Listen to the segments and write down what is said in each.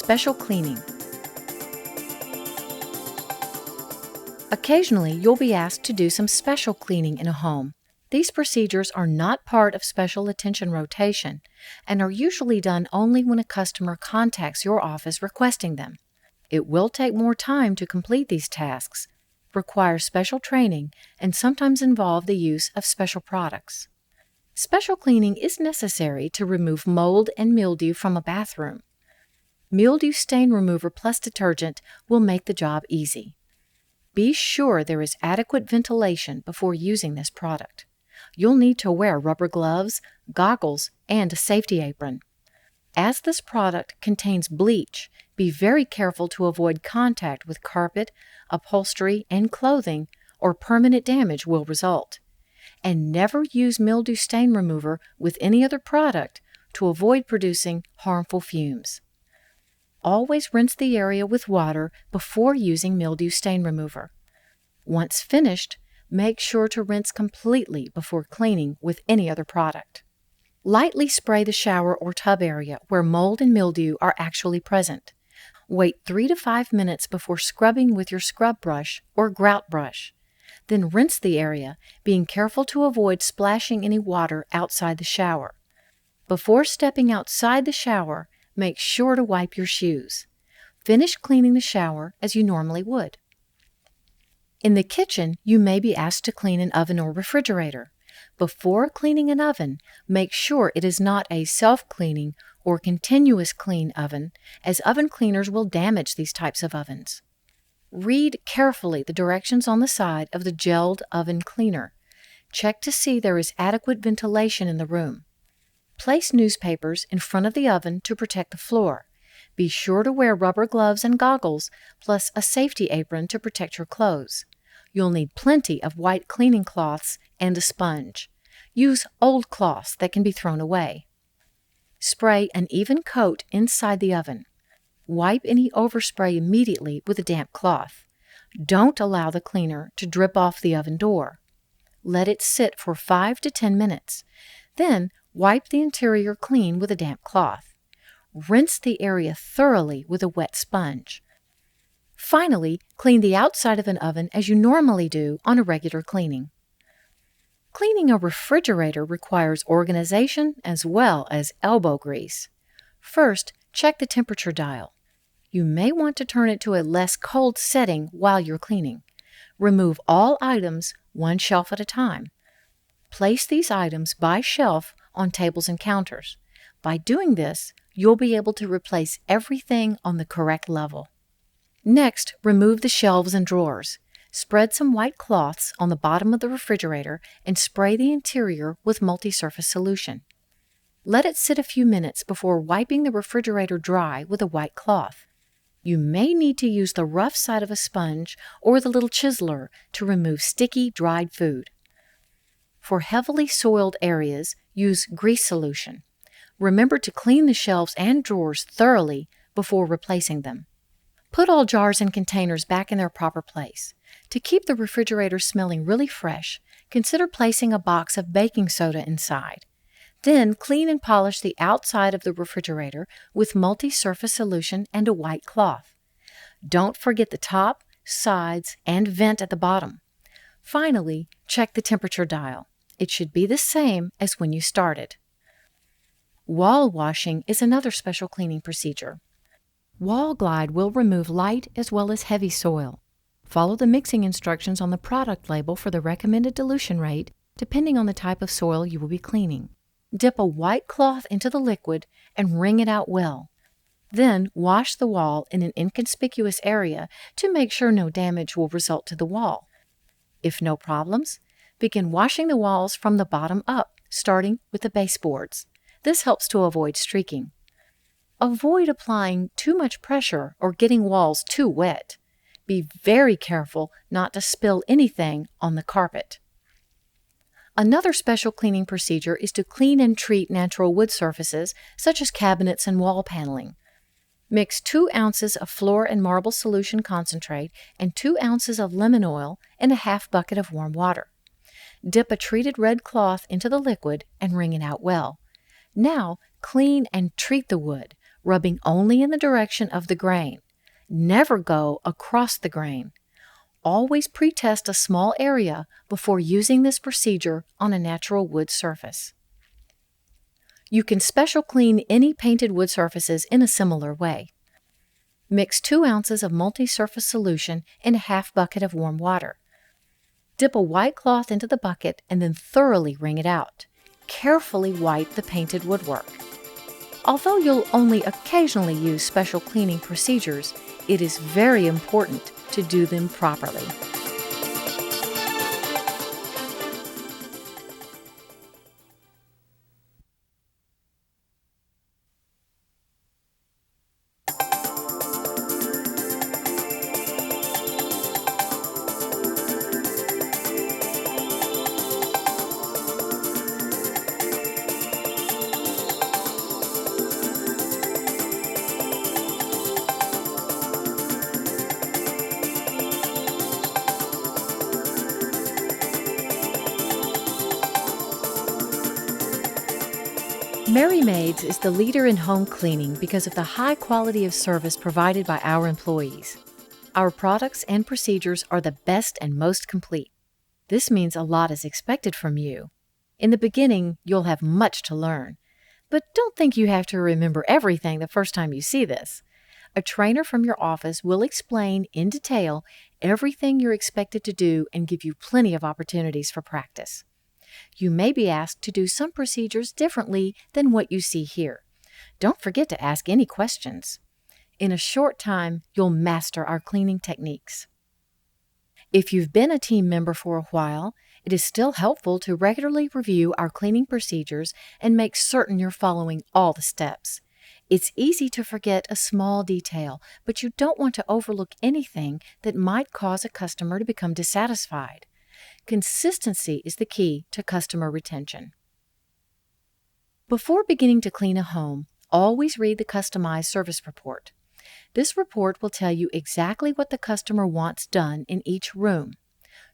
special cleaning. Occasionally, you'll be asked to do some special cleaning in a home. These procedures are not part of special attention rotation and are usually done only when a customer contacts your office requesting them. It will take more time to complete these tasks, require special training, and sometimes involve the use of special products. Special cleaning is necessary to remove mold and mildew from a bathroom. Mildew stain remover plus detergent will make the job easy. Be sure there is adequate ventilation before using this product. You'll need to wear rubber gloves, goggles, and a safety apron. As this product contains bleach, be very careful to avoid contact with carpet, upholstery, and clothing, or permanent damage will result. And never use mildew stain remover with any other product to avoid producing harmful fumes. Always rinse the area with water before using mildew stain remover. Once finished, make sure to rinse completely before cleaning with any other product. Lightly spray the shower or tub area where mold and mildew are actually present. Wait 3 to 5 minutes before scrubbing with your scrub brush or grout brush. Then rinse the area, being careful to avoid splashing any water outside the shower. Before stepping outside the shower, make sure to wipe your shoes. Finish cleaning the shower as you normally would. In the kitchen, you may be asked to clean an oven or refrigerator. Before cleaning an oven, make sure it is not a self-cleaning or continuous clean oven, as oven cleaners will damage these types of ovens. Read carefully the directions on the side of the gelled oven cleaner. Check to see there is adequate ventilation in the room. Place newspapers in front of the oven to protect the floor. Be sure to wear rubber gloves and goggles, plus a safety apron to protect your clothes. You'll need plenty of white cleaning cloths and a sponge. Use old cloths that can be thrown away. Spray an even coat inside the oven. Wipe any overspray immediately with a damp cloth. Don't allow the cleaner to drip off the oven door. Let it sit for 5 to 10 minutes. Then, wipe the interior clean with a damp cloth. Rinse the area thoroughly with a wet sponge. Finally, clean the outside of an oven as you normally do on a regular cleaning. Cleaning a refrigerator requires organization as well as elbow grease. First, check the temperature dial. You may want to turn it to a less cold setting while you're cleaning. Remove all items one shelf at a time. Place these items by shelf on tables and counters. By doing this, you'll be able to replace everything on the correct level. Next, remove the shelves and drawers. Spread some white cloths on the bottom of the refrigerator and spray the interior with multi-surface solution. Let it sit a few minutes before wiping the refrigerator dry with a white cloth. You may need to use the rough side of a sponge or the little chiseler to remove sticky, dried food. For heavily soiled areas, use grease solution. Remember to clean the shelves and drawers thoroughly before replacing them. Put all jars and containers back in their proper place. To keep the refrigerator smelling really fresh, consider placing a box of baking soda inside. Then clean and polish the outside of the refrigerator with multi-surface solution and a white cloth. Don't forget the top, sides, and vent at the bottom. Finally, check the temperature dial. It should be the same as when you started. Wall washing is another special cleaning procedure. Wall Glide will remove light as well as heavy soil. Follow the mixing instructions on the product label for the recommended dilution rate, depending on the type of soil you will be cleaning. Dip a white cloth into the liquid and wring it out well. Then wash the wall in an inconspicuous area to make sure no damage will result to the wall. If no problems, begin washing the walls from the bottom up, starting with the baseboards. This helps to avoid streaking. Avoid applying too much pressure or getting walls too wet. Be very careful not to spill anything on the carpet. Another special cleaning procedure is to clean and treat natural wood surfaces, such as cabinets and wall paneling. Mix 2 ounces of floor and marble solution concentrate and 2 ounces of lemon oil in a half bucket of warm water. Dip a treated red cloth into the liquid and wring it out well. Now, clean and treat the wood. rubbing only in the direction of the grain. Never go across the grain. Always pre-test a small area before using this procedure on a natural wood surface. You can special clean any painted wood surfaces in a similar way. Mix 2 ounces of multi-surface solution in a half bucket of warm water. Dip a white cloth into the bucket and then thoroughly wring it out. Carefully wipe the painted woodwork. Although you'll only occasionally use special cleaning procedures, it is very important to do them properly. Merry Maids is the leader in home cleaning because of the high quality of service provided by our employees. Our products and procedures are the best and most complete. This means a lot is expected from you. In the beginning, you'll have much to learn. But don't think you have to remember everything the first time you see this. A trainer from your office will explain in detail everything you're expected to do and give you plenty of opportunities for practice. You may be asked to do some procedures differently than what you see here. Don't forget to ask any questions. In a short time, you'll master our cleaning techniques. If you've been a team member for a while, it is still helpful to regularly review our cleaning procedures and make certain you're following all the steps. It's easy to forget a small detail, but you don't want to overlook anything that might cause a customer to become dissatisfied. Consistency is the key to customer retention. Before beginning to clean a home, always read the customized service report. This report will tell you exactly what the customer wants done in each room.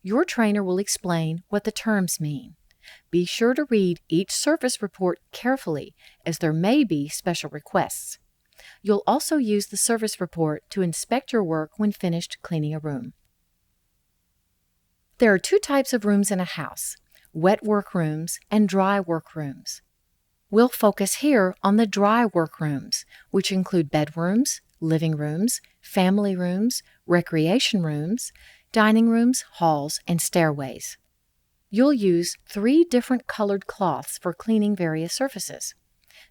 Your trainer will explain what the terms mean. Be sure to read each service report carefully, as there may be special requests. You'll also use the service report to inspect your work when finished cleaning a room. There are 2 types of rooms in a house: wet work rooms and dry work rooms. We'll focus here on the dry work rooms, which include bedrooms, living rooms, family rooms, recreation rooms, dining rooms, halls, and stairways. You'll use 3 different colored cloths for cleaning various surfaces.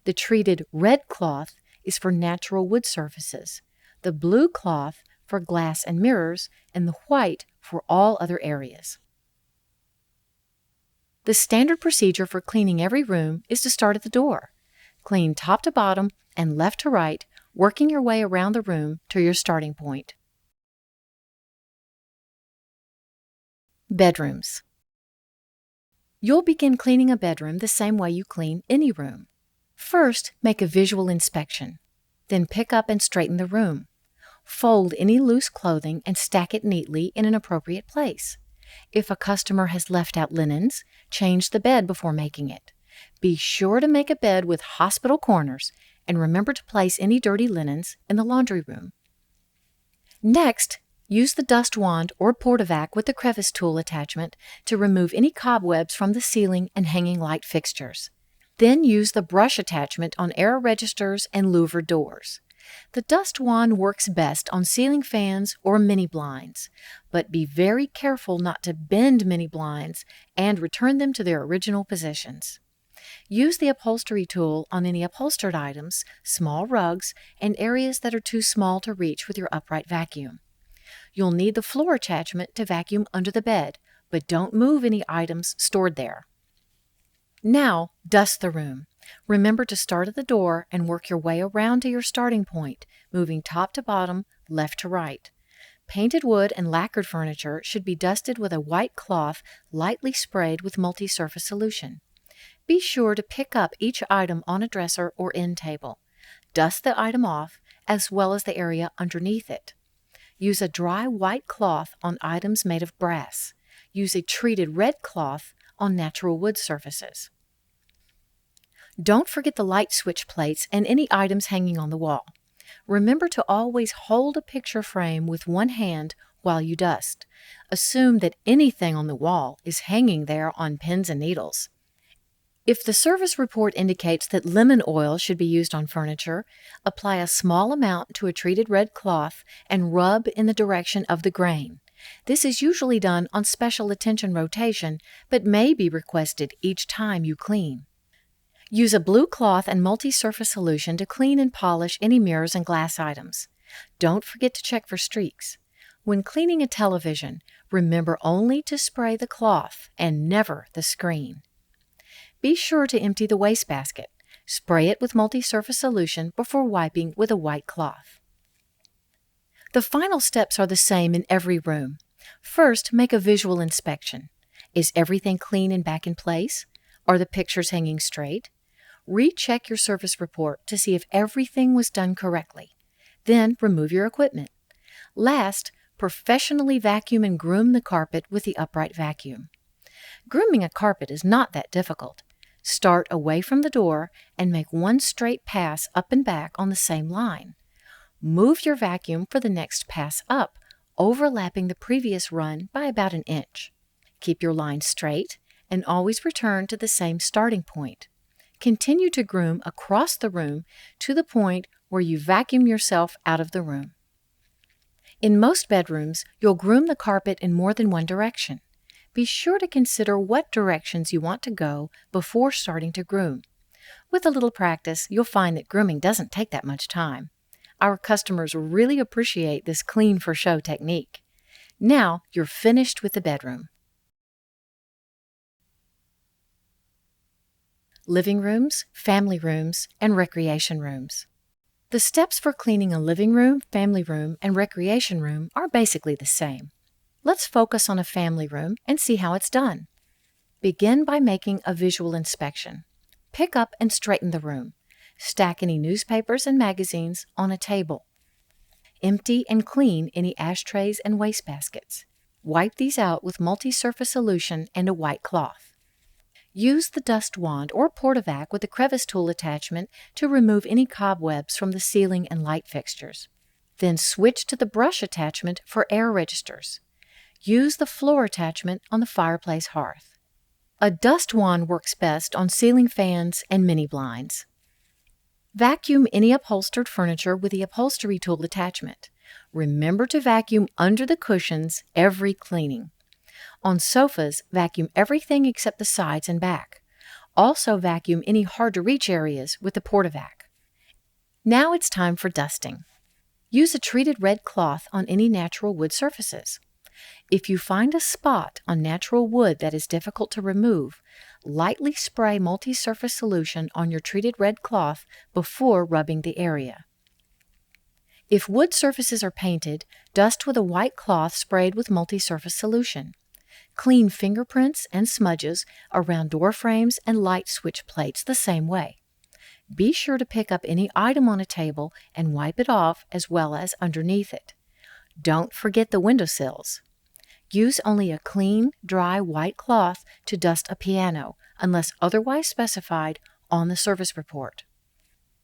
The treated red cloth is for natural wood surfaces, the blue cloth for glass and mirrors, and the white for all other areas. The standard procedure for cleaning every room is to start at the door. Clean top to bottom and left to right, working your way around the room to your starting point. Bedrooms. You'll begin cleaning a bedroom the same way you clean any room. First, make a visual inspection. Then pick up and straighten the room. Fold any loose clothing and stack it neatly in an appropriate place. If a customer has left out linens, change the bed before making it. Be sure to make a bed with hospital corners and remember to place any dirty linens in the laundry room. Next, use the dust wand or portavac with the crevice tool attachment to remove any cobwebs from the ceiling and hanging light fixtures. Then use the brush attachment on air registers and louver doors. The dust wand works best on ceiling fans or mini blinds, but be very careful not to bend mini blinds and return them to their original positions. Use the upholstery tool on any upholstered items, small rugs, and areas that are too small to reach with your upright vacuum. You'll need the floor attachment to vacuum under the bed, but don't move any items stored there. Now, dust the room. Remember to start at the door and work your way around to your starting point, moving top to bottom, left to right. Painted wood and lacquered furniture should be dusted with a white cloth lightly sprayed with multi-surface solution. Be sure to pick up each item on a dresser or end table. Dust the item off, as well as the area underneath it. Use a dry white cloth on items made of brass. Use a treated red cloth on natural wood surfaces. Don't forget the light switch plates and any items hanging on the wall. Remember to always hold a picture frame with one hand while you dust. Assume that anything on the wall is hanging there on pins and needles. If the service report indicates that lemon oil should be used on furniture, apply a small amount to a treated red cloth and rub in the direction of the grain. This is usually done on special attention rotation, but may be requested each time you clean. Use a blue cloth and multi-surface solution to clean and polish any mirrors and glass items. Don't forget to check for streaks. When cleaning a television, remember only to spray the cloth and never the screen. Be sure to empty the wastebasket. Spray it with multi-surface solution before wiping with a white cloth. The final steps are the same in every room. First, make a visual inspection. Is everything clean and back in place? Are the pictures hanging straight? Recheck your service report to see if everything was done correctly. Then remove your equipment. Last, professionally vacuum and groom the carpet with the upright vacuum. Grooming a carpet is not that difficult. Start away from the door and make one straight pass up and back on the same line. Move your vacuum for the next pass up, overlapping the previous run by about an inch. Keep your line straight and always return to the same starting point. Continue to groom across the room to the point where you vacuum yourself out of the room. In most bedrooms, you'll groom the carpet in more than one direction. Be sure to consider what directions you want to go before starting to groom. With a little practice, you'll find that grooming doesn't take that much time. Our customers really appreciate this clean for show technique. Now you're finished with the bedroom. Living rooms, family rooms, and recreation rooms. The steps for cleaning a living room, family room, and recreation room are basically the same. Let's focus on a family room and see how it's done. Begin by making a visual inspection. Pick up and straighten the room. Stack any newspapers and magazines on a table. Empty and clean any ashtrays and wastebaskets. Wipe these out with multi-surface solution and a white cloth. Use the dust wand or portavac with the crevice tool attachment to remove any cobwebs from the ceiling and light fixtures. Then switch to the brush attachment for air registers. Use the floor attachment on the fireplace hearth. A dust wand works best on ceiling fans and mini blinds. Vacuum any upholstered furniture with the upholstery tool attachment. Remember to vacuum under the cushions every cleaning. On sofas, vacuum everything except the sides and back. Also vacuum any hard-to-reach areas with the portavac. Now it's time for dusting. Use a treated red cloth on any natural wood surfaces. If you find a spot on natural wood that is difficult to remove, lightly spray multi-surface solution on your treated red cloth before rubbing the area. If wood surfaces are painted, dust with a white cloth sprayed with multi-surface solution. Clean fingerprints and smudges around door frames and light switch plates the same way. Be sure to pick up any item on a table and wipe it off as well as underneath it. Don't forget the windowsills. Use only a clean, dry white cloth to dust a piano, unless otherwise specified on the service report.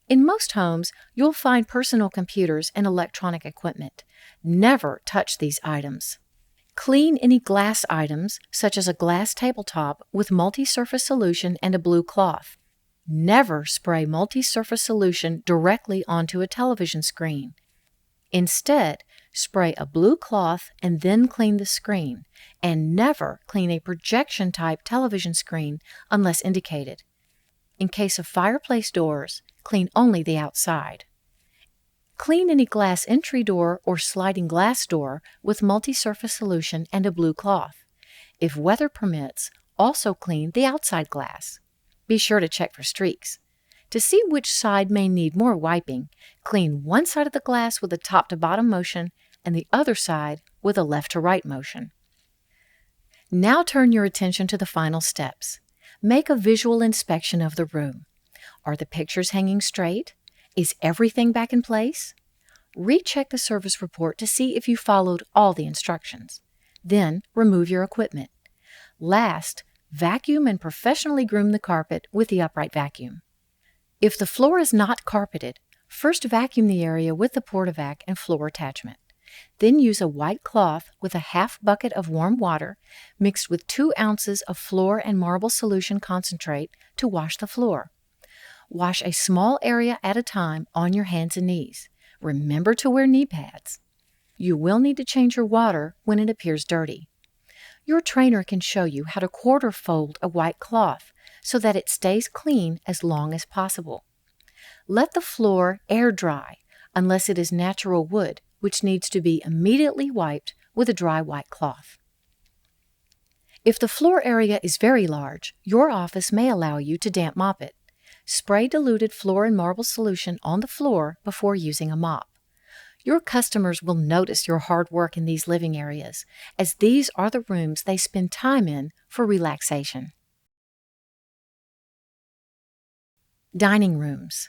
In most homes, you'll find personal computers and electronic equipment. Never touch these items. Clean any glass items, such as a glass tabletop, with multi-surface solution and a blue cloth. Never spray multi-surface solution directly onto a television screen. Instead, spray a blue cloth and then clean the screen, and never clean a projection-type television screen unless indicated. In case of fireplace doors, clean only the outside. Clean any glass entry door or sliding glass door with multi-surface solution and a blue cloth. If weather permits, also clean the outside glass. Be sure to check for streaks. To see which side may need more wiping, clean one side of the glass with a top-to-bottom motion and the other side with a left-to-right motion. Now turn your attention to the final steps. Make a visual inspection of the room. Are the pictures hanging straight? Is everything back in place? Recheck the service report to see if you followed all the instructions. Then remove your equipment. Last, vacuum and professionally groom the carpet with the upright vacuum. If the floor is not carpeted, first vacuum the area with the Portavac and floor attachment. Then use a white cloth with a half bucket of warm water mixed with 2 ounces of floor and marble solution concentrate to wash the floor. Wash a small area at a time on your hands and knees. Remember to wear knee pads. You will need to change your water when it appears dirty. Your trainer can show you how to quarter fold a white cloth so that it stays clean as long as possible. Let the floor air dry unless it is natural wood, which needs to be immediately wiped with a dry white cloth. If the floor area is very large, your office may allow you to damp mop it. Spray diluted floor and marble solution on the floor before using a mop. Your customers will notice your hard work in these living areas, as these are the rooms they spend time in for relaxation. Dining rooms.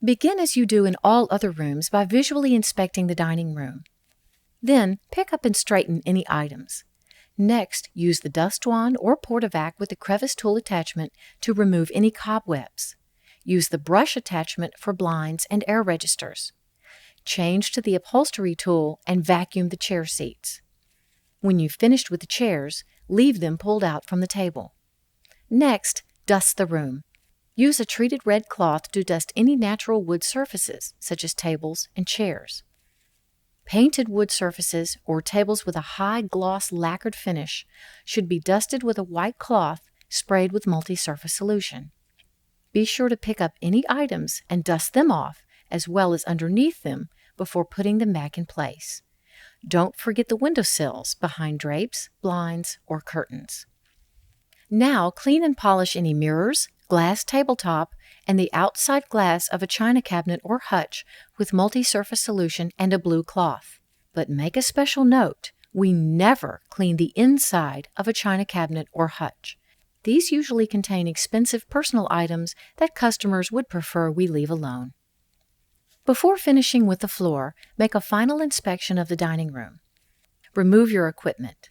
Begin as you do in all other rooms by visually inspecting the dining room. Then, pick up and straighten any items. Next, use the dust wand or Portavac with the crevice tool attachment to remove any cobwebs. Use the brush attachment for blinds and air registers. Change to the upholstery tool and vacuum the chair seats. When you've finished with the chairs, leave them pulled out from the table. Next, dust the room. Use a treated red cloth to dust any natural wood surfaces, such as tables and chairs. Painted wood surfaces or tables with a high gloss lacquered finish should be dusted with a white cloth sprayed with multi-surface solution. Be sure to pick up any items and dust them off, as well as underneath them, before putting them back in place. Don't forget the windowsills behind drapes, blinds, or curtains. Now clean and polish any mirrors, glass tabletop, and the outside glass of a china cabinet or hutch with multi-surface solution and a blue cloth. But make a special note, we never clean the inside of a china cabinet or hutch. These usually contain expensive personal items that customers would prefer we leave alone. Before finishing with the floor, make a final inspection of the dining room. Remove your equipment.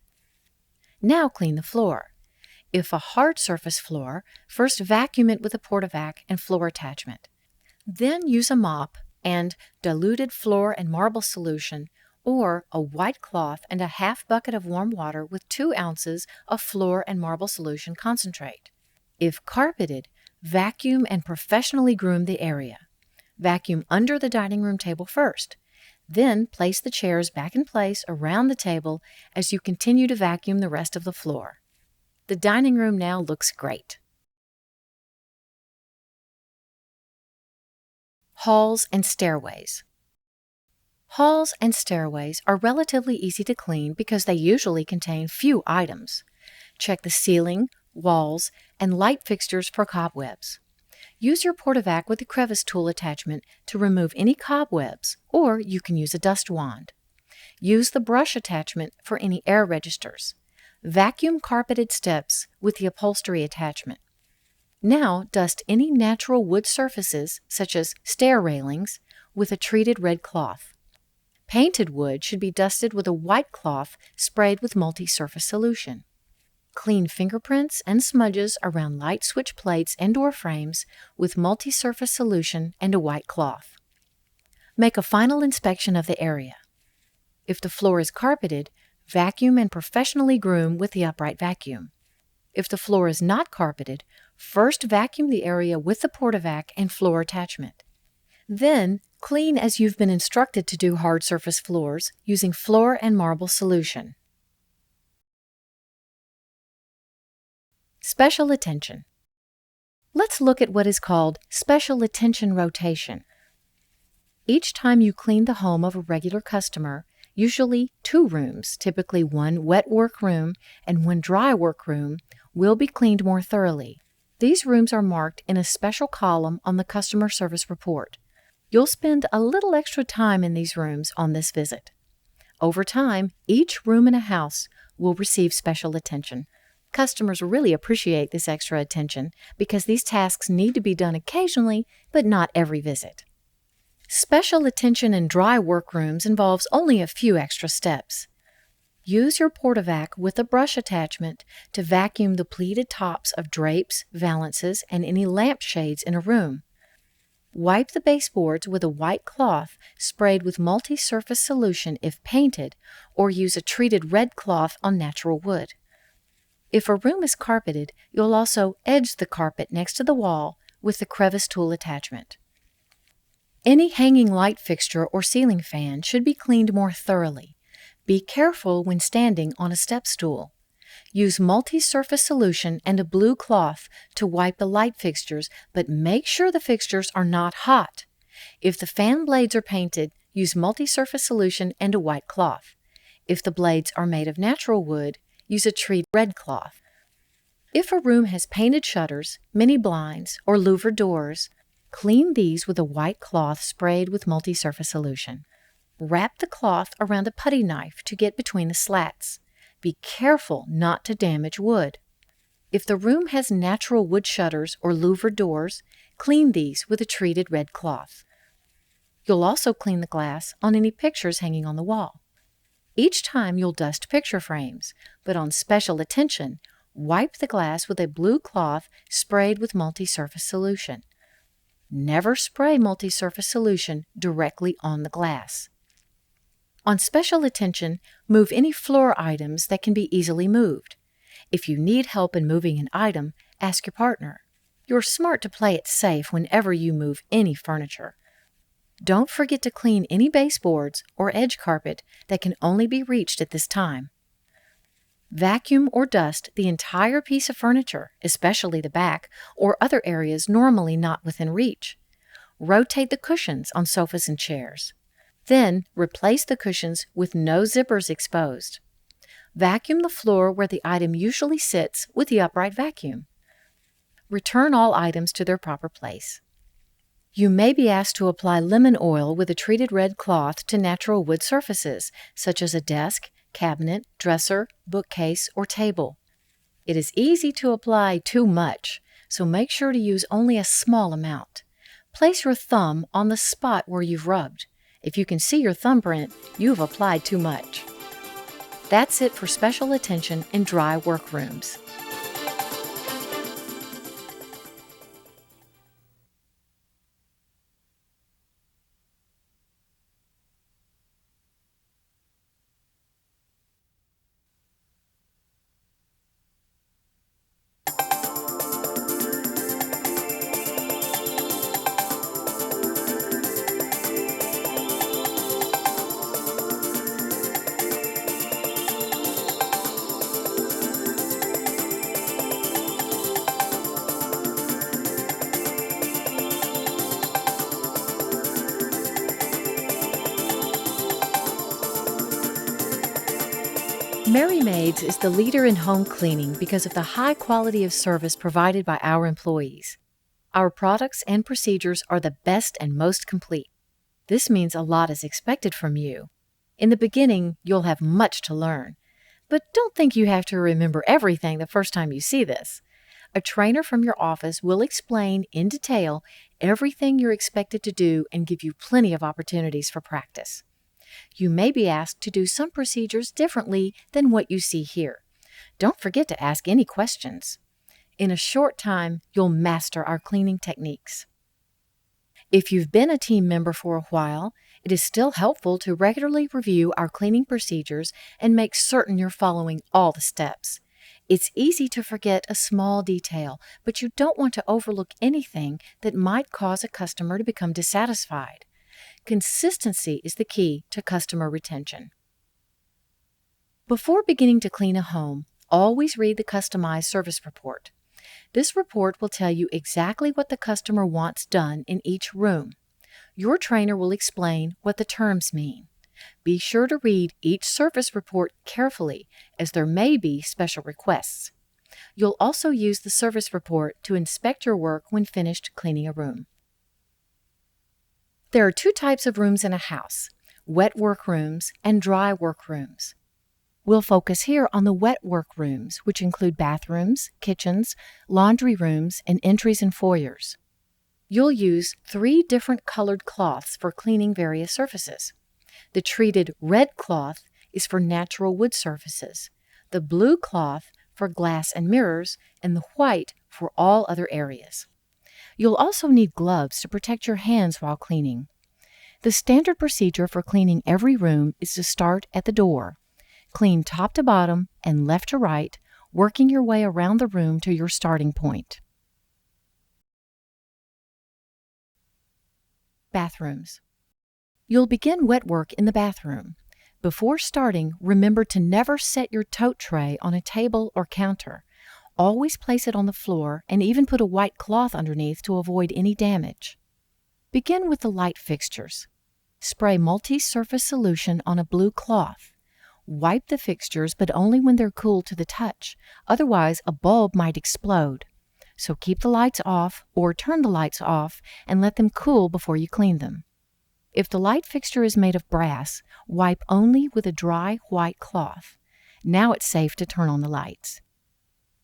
Now clean the floor. If a hard surface floor, first vacuum it with a Portavac and floor attachment. Then use a mop and diluted floor and marble solution or a white cloth and a half bucket of warm water with 2 ounces of floor and marble solution concentrate. If carpeted, vacuum and professionally groom the area. Vacuum under the dining room table first. Then place the chairs back in place around the table as you continue to vacuum the rest of the floor. The dining room now looks great. Halls and stairways. Halls and stairways are relatively easy to clean because they usually contain few items. Check the ceiling, walls, and light fixtures for cobwebs. Use your Portavac with the crevice tool attachment to remove any cobwebs, or you can use a dust wand. Use the brush attachment for any air registers. Vacuum carpeted steps with the upholstery attachment. Now dust any natural wood surfaces, such as stair railings, with a treated red cloth. Painted wood should be dusted with a white cloth sprayed with multi-surface solution. Clean fingerprints and smudges around light switch plates and door frames with multi-surface solution and a white cloth. Make a final inspection of the area. If the floor is carpeted, vacuum and professionally groom with the upright vacuum. If the floor is not carpeted, first vacuum the area with the Portavac and floor attachment. Then, clean as you've been instructed to do hard surface floors using floor and marble solution. Special attention. Let's look at what is called special attention rotation. Each time you clean the home of a regular customer, usually 2 rooms, typically 1 wet work room and 1 dry work room, will be cleaned more thoroughly. These rooms are marked in a special column on the customer service report. You'll spend a little extra time in these rooms on this visit. Over time, each room in a house will receive special attention. Customers really appreciate this extra attention because these tasks need to be done occasionally, but not every visit. Special attention in dry workrooms involves only a few extra steps. Use your Portavac with a brush attachment to vacuum the pleated tops of drapes, valances, and any lampshades in a room. Wipe the baseboards with a white cloth sprayed with multi-surface solution if painted, or use a treated red cloth on natural wood. If a room is carpeted, you'll also edge the carpet next to the wall with the crevice tool attachment. Any hanging light fixture or ceiling fan should be cleaned more thoroughly. Be careful when standing on a step stool. Use multi-surface solution and a blue cloth to wipe the light fixtures, but make sure the fixtures are not hot. If the fan blades are painted, use multi-surface solution and a white cloth. If the blades are made of natural wood, use a treated red cloth. If a room has painted shutters, mini blinds, or louvered doors, clean these with a white cloth sprayed with multi-surface solution. Wrap the cloth around a putty knife to get between the slats. Be careful not to damage wood. If the room has natural wood shutters or louvered doors, clean these with a treated red cloth. You'll also clean the glass on any pictures hanging on the wall. Each time you'll dust picture frames, but on special attention, wipe the glass with a blue cloth sprayed with multi-surface solution. Never spray multi-surface solution directly on the glass. On special attention, move any floor items that can be easily moved. If you need help in moving an item, ask your partner. You're smart to play it safe whenever you move any furniture. Don't forget to clean any baseboards or edge carpet that can only be reached at this time. Vacuum or dust the entire piece of furniture, especially the back, or other areas normally not within reach. Rotate the cushions on sofas and chairs. Then, replace the cushions with no zippers exposed. Vacuum the floor where the item usually sits with the upright vacuum. Return all items to their proper place. You may be asked to apply lemon oil with a treated red cloth to natural wood surfaces, such as a desk, cabinet, dresser, bookcase, or table. It is easy to apply too much, so make sure to use only a small amount. Place your thumb on the spot where you've rubbed. If you can see your thumbprint, you've applied too much. That's it for special attention in dry workrooms. Merry Maids is the leader in home cleaning because of the high quality of service provided by our employees. Our products and procedures are the best and most complete. This means a lot is expected from you. In the beginning, you'll have much to learn. But don't think you have to remember everything the first time you see this. A trainer from your office will explain in detail everything you're expected to do and give you plenty of opportunities for practice. You may be asked to do some procedures differently than what you see here. Don't forget to ask any questions. In a short time, you'll master our cleaning techniques. If you've been a team member for a while, it is still helpful to regularly review our cleaning procedures and make certain you're following all the steps. It's easy to forget a small detail, but you don't want to overlook anything that might cause a customer to become dissatisfied. Consistency is the key to customer retention. Before beginning to clean a home, always read the customized service report. This report will tell you exactly what the customer wants done in each room. Your trainer will explain what the terms mean. Be sure to read each service report carefully, as there may be special requests. You'll also use the service report to inspect your work when finished cleaning a room. There are two types of rooms in a house: wet work rooms and dry work rooms. We'll focus here on the wet work rooms, which include bathrooms, kitchens, laundry rooms, and entries and foyers. You'll use 3 different colored cloths for cleaning various surfaces. The treated red cloth is for natural wood surfaces, the blue cloth for glass and mirrors, and the white for all other areas. You'll also need gloves to protect your hands while cleaning. The standard procedure for cleaning every room is to start at the door. Clean top to bottom and left to right, working your way around the room to your starting point. Bathrooms. You'll begin wet work in the bathroom. Before starting, remember to never set your tote tray on a table or counter. Always place it on the floor and even put a white cloth underneath to avoid any damage. Begin with the light fixtures. Spray multi-surface solution on a blue cloth. Wipe the fixtures, but only when they're cool to the touch. Otherwise, a bulb might explode. So keep the lights off or turn the lights off and let them cool before you clean them. If the light fixture is made of brass, wipe only with a dry white cloth. Now it's safe to turn on the lights.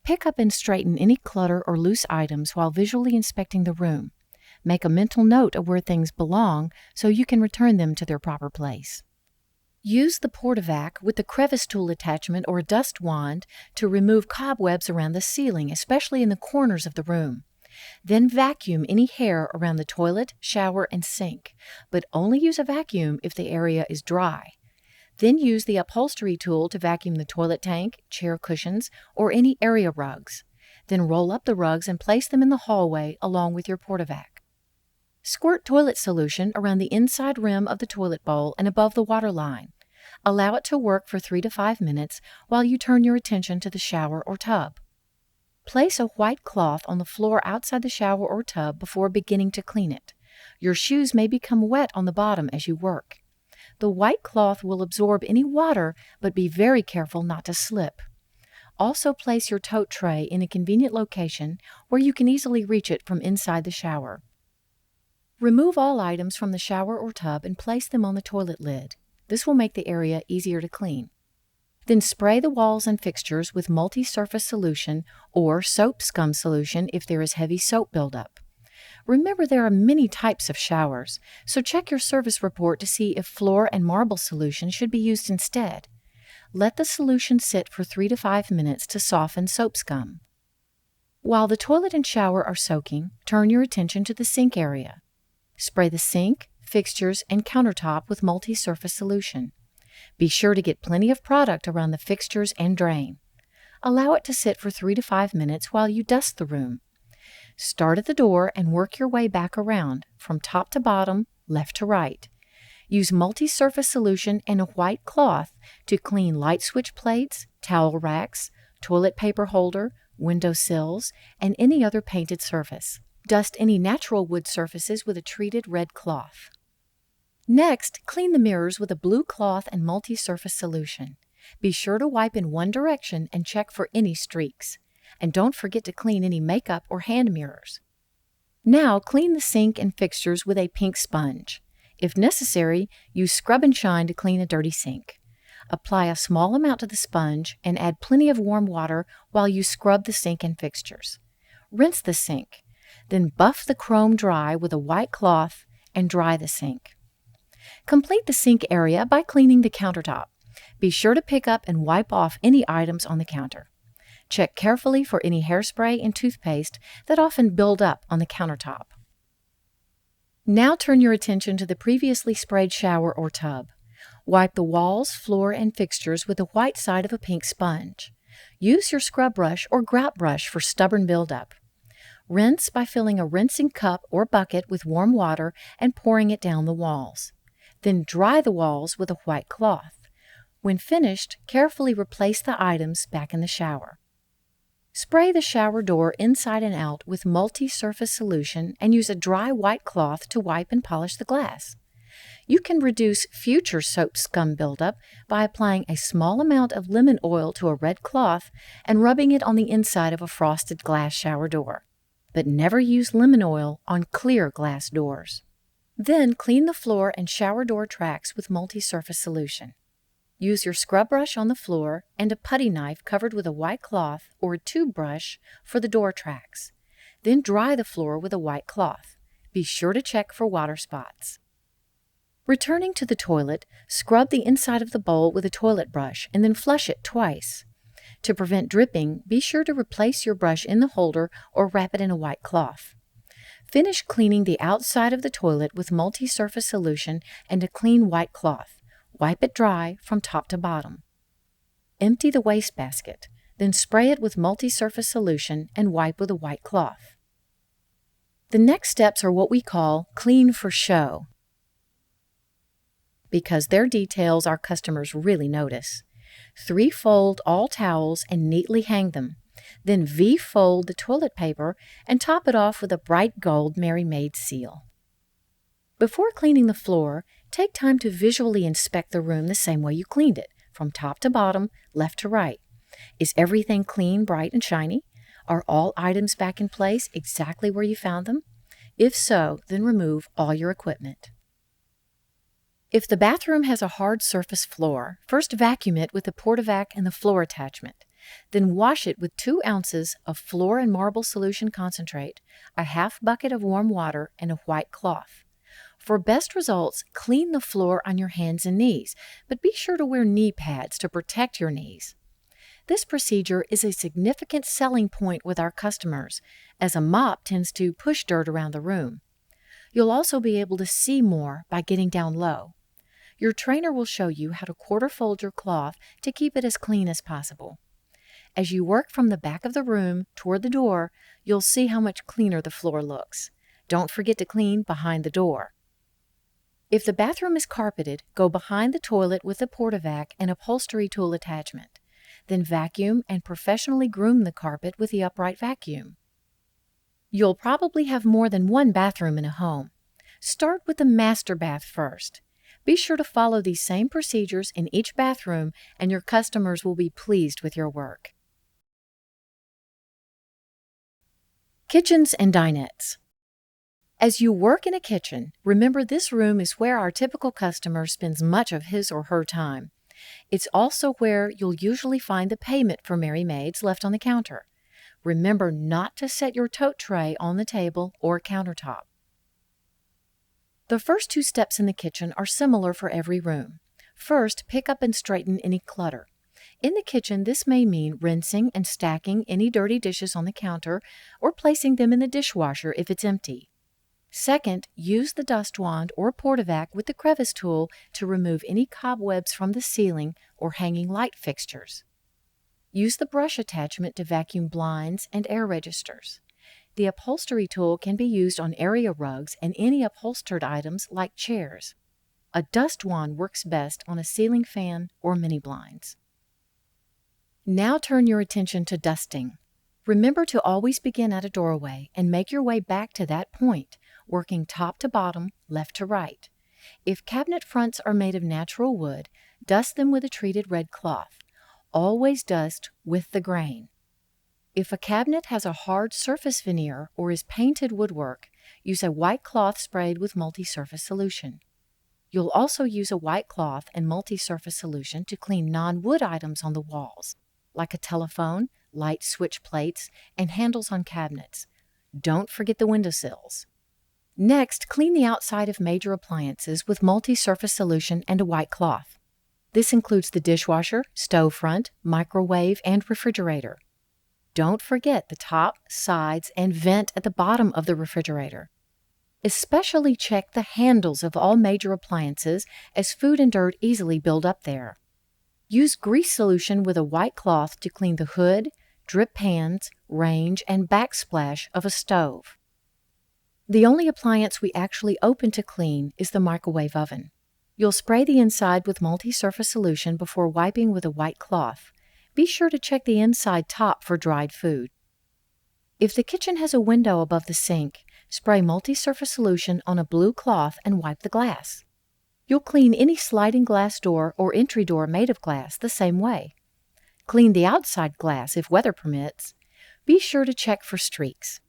Pick up and straighten any clutter or loose items while visually inspecting the room. Make a mental note of where things belong so you can return them to their proper place. Use the Portavac with the crevice tool attachment or dust wand to remove cobwebs around the ceiling, especially in the corners of the room. Then vacuum any hair around the toilet, shower, and sink, but only use a vacuum if the area is dry. Then use the upholstery tool to vacuum the toilet tank, chair cushions, or any area rugs. Then roll up the rugs and place them in the hallway along with your Portavac. Squirt toilet solution around the inside rim of the toilet bowl and above the water line. Allow it to work for 3 to 5 minutes while you turn your attention to the shower or tub. Place a white cloth on the floor outside the shower or tub before beginning to clean it. Your shoes may become wet on the bottom as you work. The white cloth will absorb any water, but be very careful not to slip. Also place your tote tray in a convenient location where you can easily reach it from inside the shower. Remove all items from the shower or tub and place them on the toilet lid. This will make the area easier to clean. Then spray the walls and fixtures with multi-surface solution or soap scum solution if there is heavy soap buildup. Remember, there are many types of showers, so check your service report to see if floor and marble solution should be used instead. Let the solution sit for 3 to 5 minutes to soften soap scum. While the toilet and shower are soaking, turn your attention to the sink area. Spray the sink, fixtures, and countertop with multi-surface solution. Be sure to get plenty of product around the fixtures and drain. Allow it to sit for 3 to 5 minutes while you dust the room. Start at the door and work your way back around, from top to bottom, left to right. Use multi-surface solution and a white cloth to clean light switch plates, towel racks, toilet paper holder, window sills, and any other painted surface. Dust any natural wood surfaces with a treated red cloth. Next, clean the mirrors with a blue cloth and multi-surface solution. Be sure to wipe in one direction and check for any streaks. And don't forget to clean any makeup or hand mirrors. Now clean the sink and fixtures with a pink sponge. If necessary, use Scrub and Shine to clean a dirty sink. Apply a small amount to the sponge and add plenty of warm water while you scrub the sink and fixtures. Rinse the sink. Then buff the chrome dry with a white cloth and dry the sink. Complete the sink area by cleaning the countertop. Be sure to pick up and wipe off any items on the counter. Check carefully for any hairspray and toothpaste that often build up on the countertop. Now turn your attention to the previously sprayed shower or tub. Wipe the walls, floor, and fixtures with the white side of a pink sponge. Use your scrub brush or grout brush for stubborn buildup. Rinse by filling a rinsing cup or bucket with warm water and pouring it down the walls. Then dry the walls with a white cloth. When finished, carefully replace the items back in the shower. Spray the shower door inside and out with multi-surface solution and use a dry white cloth to wipe and polish the glass. You can reduce future soap scum buildup by applying a small amount of lemon oil to a red cloth and rubbing it on the inside of a frosted glass shower door. But never use lemon oil on clear glass doors. Then clean the floor and shower door tracks with multi-surface solution. Use your scrub brush on the floor and a putty knife covered with a white cloth or a tube brush for the door tracks. Then dry the floor with a white cloth. Be sure to check for water spots. Returning to the toilet, scrub the inside of the bowl with a toilet brush and then flush it twice. To prevent dripping, be sure to replace your brush in the holder or wrap it in a white cloth. Finish cleaning the outside of the toilet with multi-surface solution and a clean white cloth. Wipe it dry from top to bottom. Empty the wastebasket, then spray it with multi-surface solution and wipe with a white cloth. The next steps are what we call clean for show, because they're details our customers really notice. 3-fold all towels and neatly hang them. Then V-fold the toilet paper and top it off with a bright gold Merry Maids seal. Before cleaning the floor, take time to visually inspect the room the same way you cleaned it, from top to bottom, left to right. Is everything clean, bright, and shiny? Are all items back in place exactly where you found them? If so, then remove all your equipment. If the bathroom has a hard surface floor, first vacuum it with the Portavac and the floor attachment. Then wash it with 2 ounces of floor and marble solution concentrate, a half bucket of warm water, and a white cloth. For best results, clean the floor on your hands and knees, but be sure to wear knee pads to protect your knees. This procedure is a significant selling point with our customers, as a mop tends to push dirt around the room. You'll also be able to see more by getting down low. Your trainer will show you how to quarter-fold your cloth to keep it as clean as possible. As you work from the back of the room toward the door, you'll see how much cleaner the floor looks. Don't forget to clean behind the door. If the bathroom is carpeted, go behind the toilet with the Portavac and upholstery tool attachment. Then vacuum and professionally groom the carpet with the upright vacuum. You'll probably have more than one bathroom in a home. Start with the master bath first. Be sure to follow these same procedures in each bathroom, and your customers will be pleased with your work. Kitchens and dinettes. As you work in a kitchen, remember this room is where our typical customer spends much of his or her time. It's also where you'll usually find the payment for Merry Maids left on the counter. Remember not to set your tote tray on the table or countertop. The first 2 steps in the kitchen are similar for every room. First, pick up and straighten any clutter. In the kitchen, this may mean rinsing and stacking any dirty dishes on the counter or placing them in the dishwasher if it's empty. Second, use the dust wand or Portavac with the crevice tool to remove any cobwebs from the ceiling or hanging light fixtures. Use the brush attachment to vacuum blinds and air registers. The upholstery tool can be used on area rugs and any upholstered items like chairs. A dust wand works best on a ceiling fan or mini blinds. Now turn your attention to dusting. Remember to always begin at a doorway and make your way back to that point, working top to bottom, left to right. If cabinet fronts are made of natural wood, dust them with a treated red cloth. Always dust with the grain. If a cabinet has a hard surface veneer or is painted woodwork, use a white cloth sprayed with multi-surface solution. You'll also use a white cloth and multi-surface solution to clean non-wood items on the walls, like a telephone, light switch plates, and handles on cabinets. Don't forget the windowsills. Next, clean the outside of major appliances with multi-surface solution and a white cloth. This includes the dishwasher, stove front, microwave, and refrigerator. Don't forget the top, sides, and vent at the bottom of the refrigerator. Especially check the handles of all major appliances, as food and dirt easily build up there. Use grease solution with a white cloth to clean the hood, drip pans, range, and backsplash of a stove. The only appliance we actually open to clean is the microwave oven. You'll spray the inside with multi-surface solution before wiping with a white cloth. Be sure to check the inside top for dried food. If the kitchen has a window above the sink, spray multi-surface solution on a blue cloth and wipe the glass. You'll clean any sliding glass door or entry door made of glass the same way. Clean the outside glass if weather permits. Be sure to check for streaks.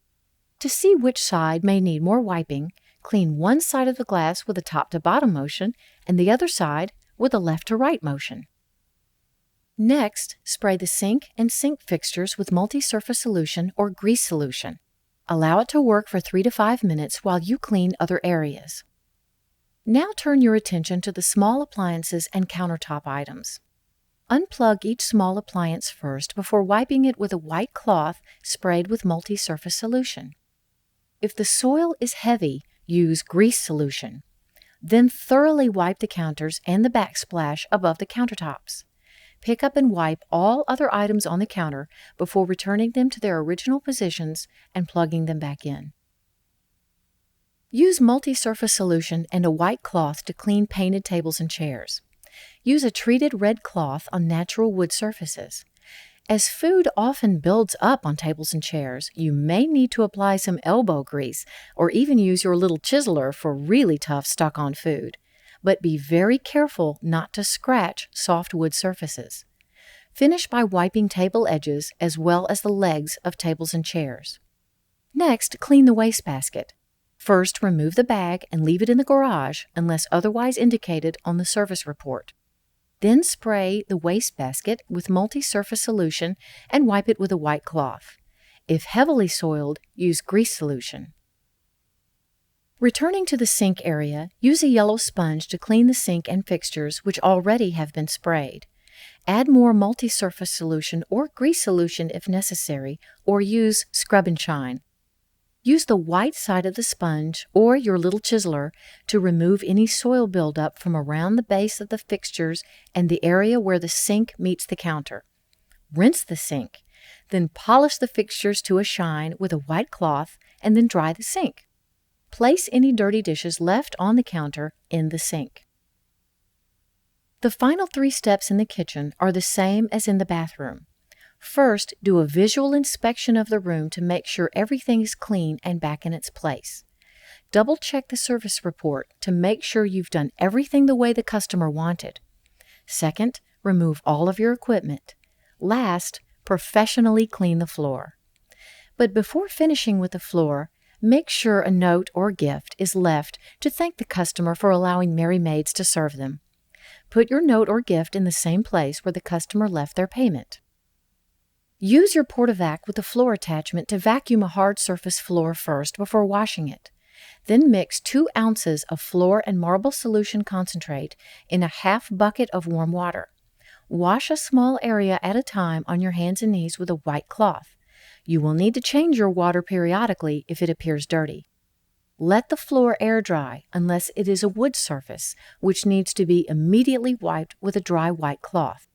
To see which side may need more wiping, clean one side of the glass with a top-to-bottom motion and the other side with a left-to-right motion. Next, spray the sink and sink fixtures with multi-surface solution or grease solution. Allow it to work for 3 to 5 minutes while you clean other areas. Now turn your attention to the small appliances and countertop items. Unplug each small appliance first before wiping it with a white cloth sprayed with multi-surface solution. If the soil is heavy, use grease solution. Then thoroughly wipe the counters and the backsplash above the countertops. Pick up and wipe all other items on the counter before returning them to their original positions and plugging them back in. Use multi-surface solution and a white cloth to clean painted tables and chairs. Use a treated red cloth on natural wood surfaces. As food often builds up on tables and chairs, you may need to apply some elbow grease or even use your little chiseler for really tough stuck-on food. But be very careful not to scratch soft wood surfaces. Finish by wiping table edges as well as the legs of tables and chairs. Next, clean the wastebasket. First, remove the bag and leave it in the garage unless otherwise indicated on the service report. Then spray the wastebasket with multi-surface solution and wipe it with a white cloth. If heavily soiled, use grease solution. Returning to the sink area, use a yellow sponge to clean the sink and fixtures which already have been sprayed. Add more multi-surface solution or grease solution if necessary, or use scrub and shine. Use the white side of the sponge or your little chiseler to remove any soil buildup from around the base of the fixtures and the area where the sink meets the counter. Rinse the sink, then polish the fixtures to a shine with a white cloth and then dry the sink. Place any dirty dishes left on the counter in the sink. The final 3 steps in the kitchen are the same as in the bathroom. First, do a visual inspection of the room to make sure everything is clean and back in its place. Double-check the service report to make sure you've done everything the way the customer wanted. Second, remove all of your equipment. Last, professionally clean the floor. But before finishing with the floor, make sure a note or gift is left to thank the customer for allowing Merry Maids to serve them. Put your note or gift in the same place where the customer left their payment. Use your Porta-Vac with the floor attachment to vacuum a hard surface floor first before washing it. Then mix 2 ounces of floor and marble solution concentrate in a half bucket of warm water. Wash a small area at a time on your hands and knees with a white cloth. You will need to change your water periodically if it appears dirty. Let the floor air dry unless it is a wood surface, which needs to be immediately wiped with a dry white cloth.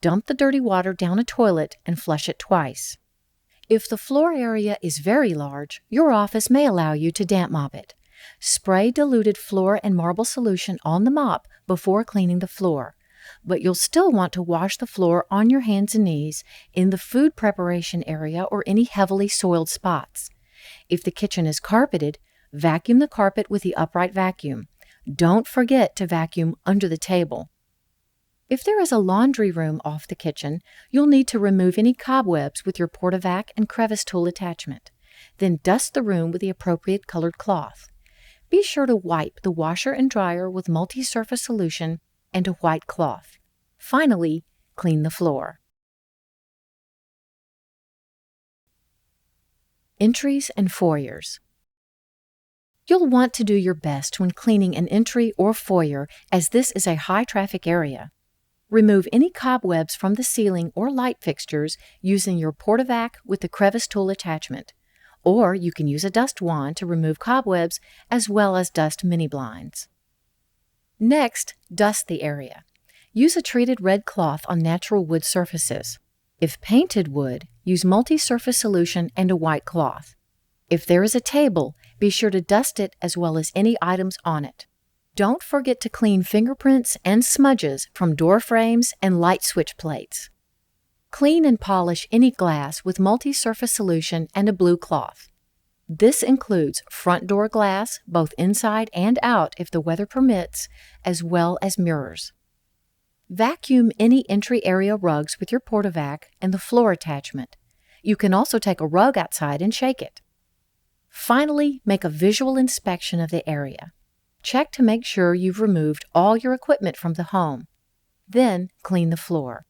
Dump the dirty water down a toilet and flush it twice. If the floor area is very large, your office may allow you to damp mop it. Spray diluted floor and marble solution on the mop before cleaning the floor, but you'll still want to wash the floor on your hands and knees in the food preparation area or any heavily soiled spots. If the kitchen is carpeted, vacuum the carpet with the upright vacuum. Don't forget to vacuum under the table. If there is a laundry room off the kitchen, you'll need to remove any cobwebs with your Porta-Vac and crevice tool attachment. Then dust the room with the appropriate colored cloth. Be sure to wipe the washer and dryer with multi-surface solution and a white cloth. Finally, clean the floor. Entries and foyers. You'll want to do your best when cleaning an entry or foyer, as this is a high-traffic area. Remove any cobwebs from the ceiling or light fixtures using your Porta-Vac with the crevice tool attachment, or you can use a dust wand to remove cobwebs as well as dust mini blinds. Next, dust the area. Use a treated red cloth on natural wood surfaces. If painted wood, use multi-surface solution and a white cloth. If there is a table, be sure to dust it as well as any items on it. Don't forget to clean fingerprints and smudges from door frames and light switch plates. Clean and polish any glass with multi-surface solution and a blue cloth. This includes front door glass, both inside and out if the weather permits, as well as mirrors. Vacuum any entry area rugs with your Porta-Vac and the floor attachment. You can also take a rug outside and shake it. Finally, make a visual inspection of the area. Check to make sure you've removed all your equipment from the home. Then, clean the floor.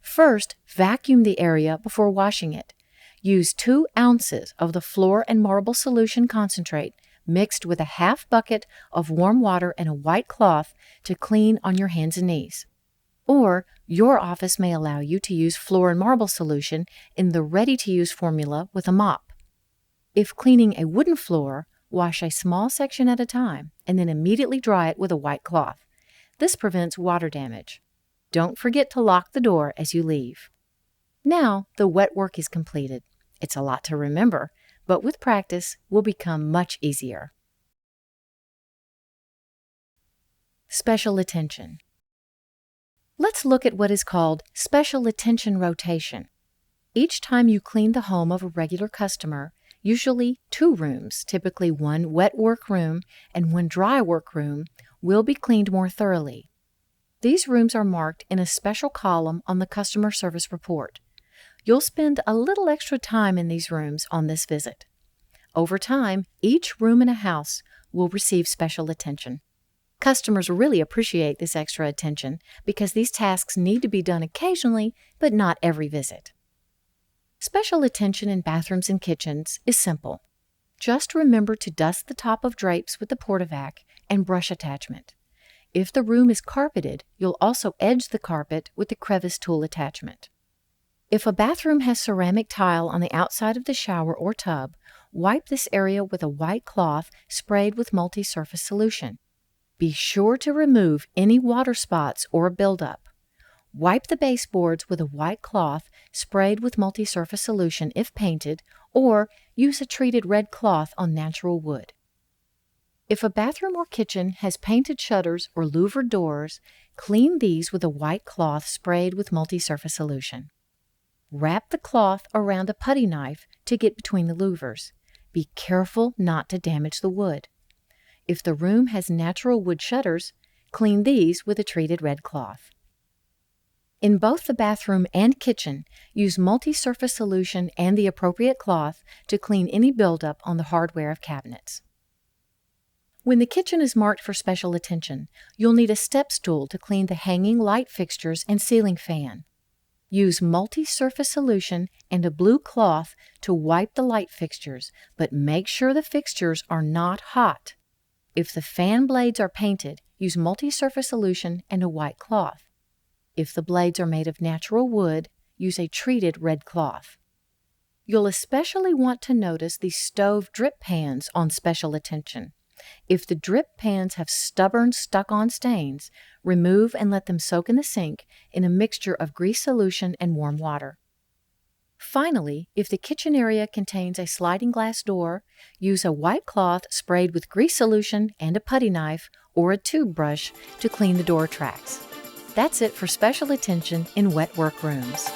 First, vacuum the area before washing it. Use 2 ounces of the floor and marble solution concentrate mixed with a half bucket of warm water and a white cloth to clean on your hands and knees. Or your office may allow you to use floor and marble solution in the ready-to-use formula with a mop. If cleaning a wooden floor, wash a small section at a time and then immediately dry it with a white cloth. This prevents water damage. Don't forget to lock the door as you leave. Now the wet work is completed. It's a lot to remember, but with practice will become much easier. Special attention. Let's look at what is called special attention rotation. Each time you clean the home of a regular customer, usually 2 rooms, typically one wet work room and one dry work room, will be cleaned more thoroughly. These rooms are marked in a special column on the customer service report. You'll spend a little extra time in these rooms on this visit. Over time, each room in a house will receive special attention. Customers really appreciate this extra attention because these tasks need to be done occasionally, but not every visit. Special attention in bathrooms and kitchens is simple. Just remember to dust the top of drapes with the Porta-Vac and brush attachment. If the room is carpeted, you'll also edge the carpet with the crevice tool attachment. If a bathroom has ceramic tile on the outside of the shower or tub, wipe this area with a white cloth sprayed with multi-surface solution. Be sure to remove any water spots or buildup. Wipe the baseboards with a white cloth sprayed with multi-surface solution if painted, or use a treated red cloth on natural wood. If a bathroom or kitchen has painted shutters or louvered doors, clean these with a white cloth sprayed with multi-surface solution. Wrap the cloth around a putty knife to get between the louvers. Be careful not to damage the wood. If the room has natural wood shutters, clean these with a treated red cloth. In both the bathroom and kitchen, use multi-surface solution and the appropriate cloth to clean any buildup on the hardware of cabinets. When the kitchen is marked for special attention, you'll need a step stool to clean the hanging light fixtures and ceiling fan. Use multi-surface solution and a blue cloth to wipe the light fixtures, but make sure the fixtures are not hot. If the fan blades are painted, use multi-surface solution and a white cloth. If the blades are made of natural wood, use a treated red cloth. You'll especially want to notice the stove drip pans on special attention. If the drip pans have stubborn stuck-on stains, remove and let them soak in the sink in a mixture of grease solution and warm water. Finally, if the kitchen area contains a sliding glass door, use a white cloth sprayed with grease solution and a putty knife or a tube brush to clean the door tracks. That's it for special attention in wet work rooms.